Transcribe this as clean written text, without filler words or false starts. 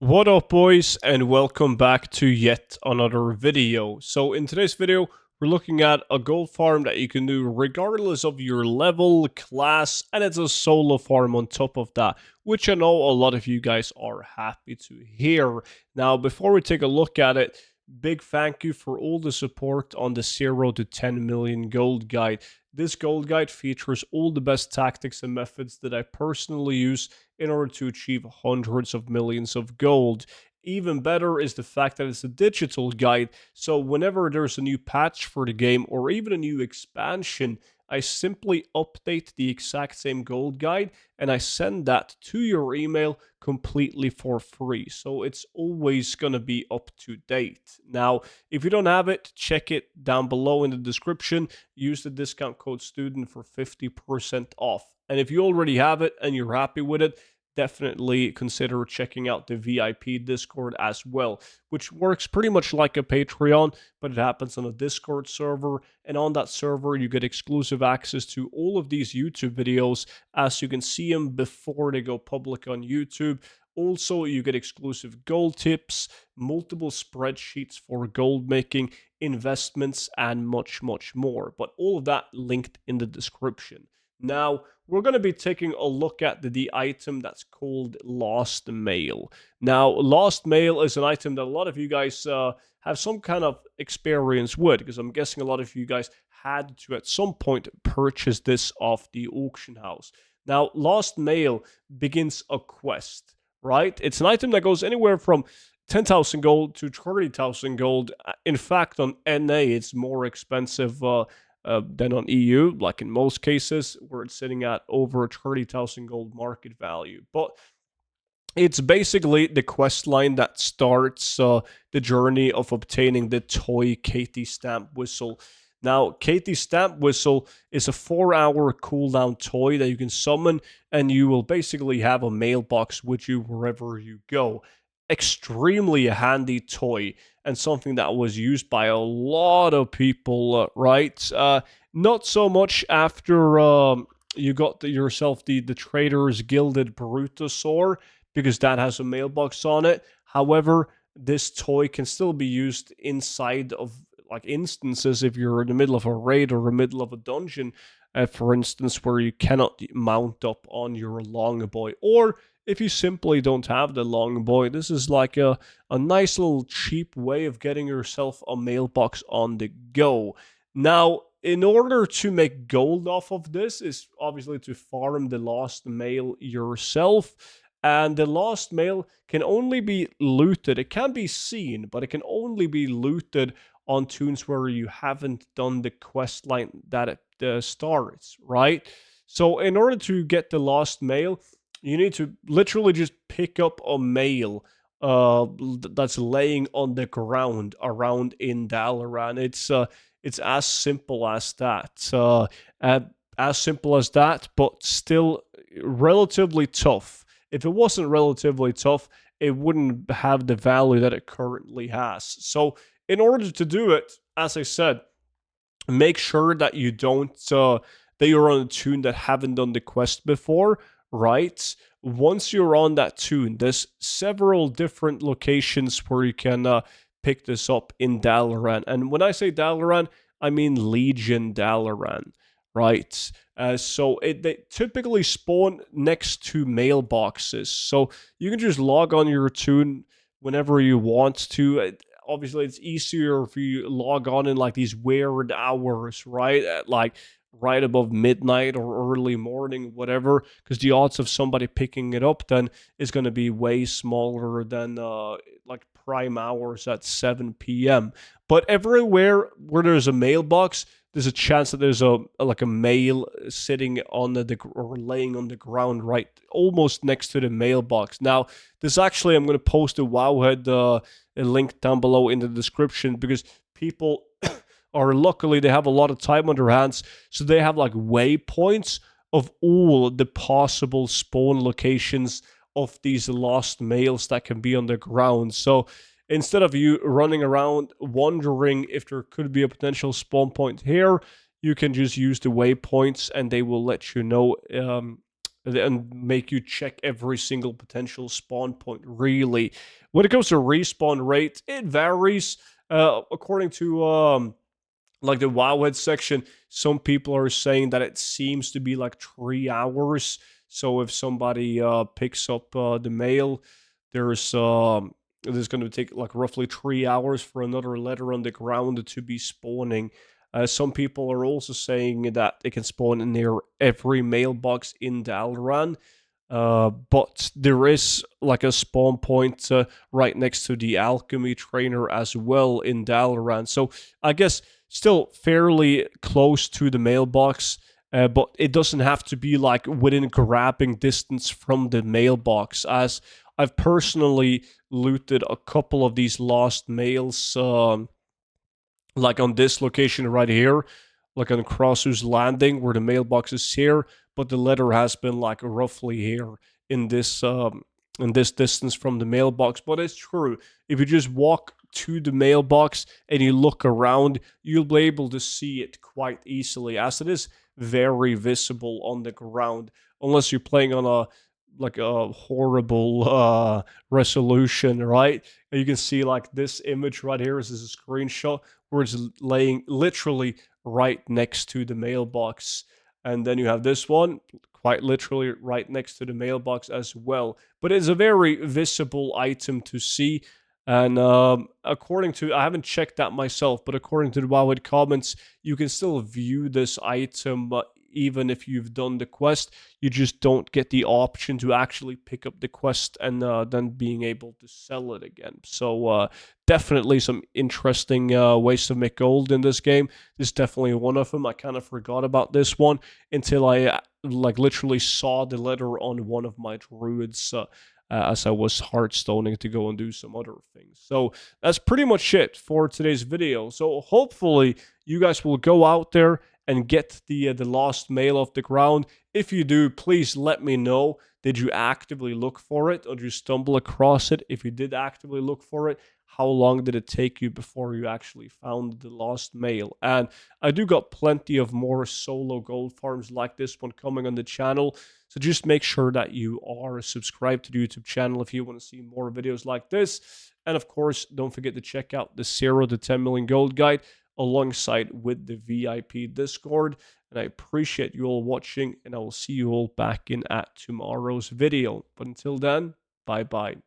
What up, boys, and welcome back to yet another video. So in today's video, we're looking at a gold farm that you can do regardless of your level, class, and it's a solo farm on top of that, which I know a lot of you guys are happy to hear. Now, before we take a look at it, big thank you for all the support on the 0 to 10 million gold guide. This gold guide features all the best tactics and methods that I personally use in order to achieve hundreds of millions of gold. Even better is the fact that it's a digital guide, so whenever there's a new patch for the game or even a new expansion, I simply update the exact same gold guide and I send that to your email completely for free. So it's always going to be up to date. Now, if you don't have it, check it down below in the description. Use the discount code STUDENT for 50% off. And if you already have it and you're happy with it, definitely consider checking out the VIP Discord as well, which works pretty much like a Patreon, but it happens on a Discord server. And on that server, you get exclusive access to all of these YouTube videos as you can see them before they go public on YouTube. Also, you get exclusive gold tips, multiple spreadsheets for gold making, investments, and much, much more. But all of that linked in the description. Now, we're going to be taking a look at the item that's called Lost Mail. Now, Lost Mail is an item that a lot of you guys have some kind of experience with, because I'm guessing a lot of you guys had to at some point purchase this off the auction house. Now, Lost Mail begins a quest, right? It's an item that goes anywhere from 10,000 gold to 30,000 gold. In fact, on NA, it's more expensive than on EU, like in most cases, where it's sitting at over 30,000 gold market value. But it's basically the quest line that starts the journey of obtaining the toy Katy stamp whistle. Now, Katy stamp whistle is a 4-hour cooldown toy that you can summon, and you will basically have a mailbox with you wherever you go. Extremely handy toy and something that was used by a lot of people, right? Not so much after you got yourself the Trader's Gilded Brutosaur, because that has a mailbox on it. However, this toy can still be used inside of like instances if you're in the middle of a raid or the middle of a dungeon, for instance, where you cannot mount up on your longboy, or if you simply don't have the longboy, this is like a nice little cheap way of getting yourself a mailbox on the go. Now, in order to make gold off of this is obviously to farm the Lost Mail yourself. And the Lost Mail can only be looted. It can be seen, but it can only be looted on tunes where you haven't done the quest line that it starts, right? So in order to get the Lost Mail, you need to literally just pick up a mail that's laying on the ground around in Dalaran. It's as simple as that. As simple as that, but still relatively tough. If it wasn't relatively tough, it wouldn't have the value that it currently has. So in order to do it, as I said, make sure that you don't that you're on a tune that haven't done the quest before, right? Once you're on that tune, there's several different locations where you can pick this up in Dalaran. And when I say Dalaran, I mean Legion Dalaran, right? So they typically spawn next to mailboxes. So you can just log on your tune whenever you want to. Obviously, it's easier if you log on in like these weird hours, right? At like right above midnight or early morning, whatever, because the odds of somebody picking it up then is going to be way smaller than like prime hours at 7 p.m. But everywhere where there's a mailbox, there's a chance that there's a like a mail sitting on the or laying on the ground right almost next to the mailbox. Now, this actually I'm going to post a Wowhead a link down below in the description, because people or luckily they have a lot of time on their hands, so they have like waypoints of all the possible spawn locations of these lost mails that can be on the ground. So instead of you running around wondering if there could be a potential spawn point here, you can just use the waypoints and they will let you know and make you check every single potential spawn point. Really, when it comes to respawn rate, it varies according to like the Wowhead section. Some people are saying that it seems to be like 3 hours. So if somebody picks up the mail, there's there's going to take like roughly 3 hours for another letter on the ground to be spawning. Some people are also saying that it can spawn in near every mailbox in Dalaran. But there is like a spawn point right next to the alchemy trainer as well in Dalaran. So I guess still fairly close to the mailbox, but it doesn't have to be like within grabbing distance from the mailbox. As I've personally looted a couple of these lost mails, like on this location right here, like on Crosser's Landing, where the mailbox is here, but the letter has been like roughly here in this distance from the mailbox. But it's true. If you just walk to the mailbox and you look around, you'll be able to see it quite easily, as it is very visible on the ground. Unless you're playing on a like a horrible resolution, right? And you can see like this image right here is a screenshot where it's laying literally right next to the mailbox. And then you have this one quite literally right next to the mailbox as well. But it's a very visible item to see. And according to, I haven't checked that myself, but according to the Wowhead comments, you can still view this item even if you've done the quest. You just don't get the option to actually pick up the quest and then being able to sell it again. So definitely some interesting ways to make gold in this game. This is definitely one of them. I kind of forgot about this one until I like literally saw the letter on one of my druids. As I was hardstoning to go and do some other things. So that's pretty much it for today's video. So hopefully you guys will go out there and get the lost mail off the ground. If you do, please let me know. Did you actively look for it, or did you stumble across it? If you did actively look for it, how long did it take you before you actually found the lost mail? And I do got plenty of more solo gold farms like this one coming on the channel. So just make sure that you are subscribed to the YouTube channel if you want to see more videos like this. And of course, don't forget to check out the 0 to 10 million gold guide alongside with the VIP Discord. And I appreciate you all watching, and I will see you all back in at tomorrow's video. But until then, bye-bye.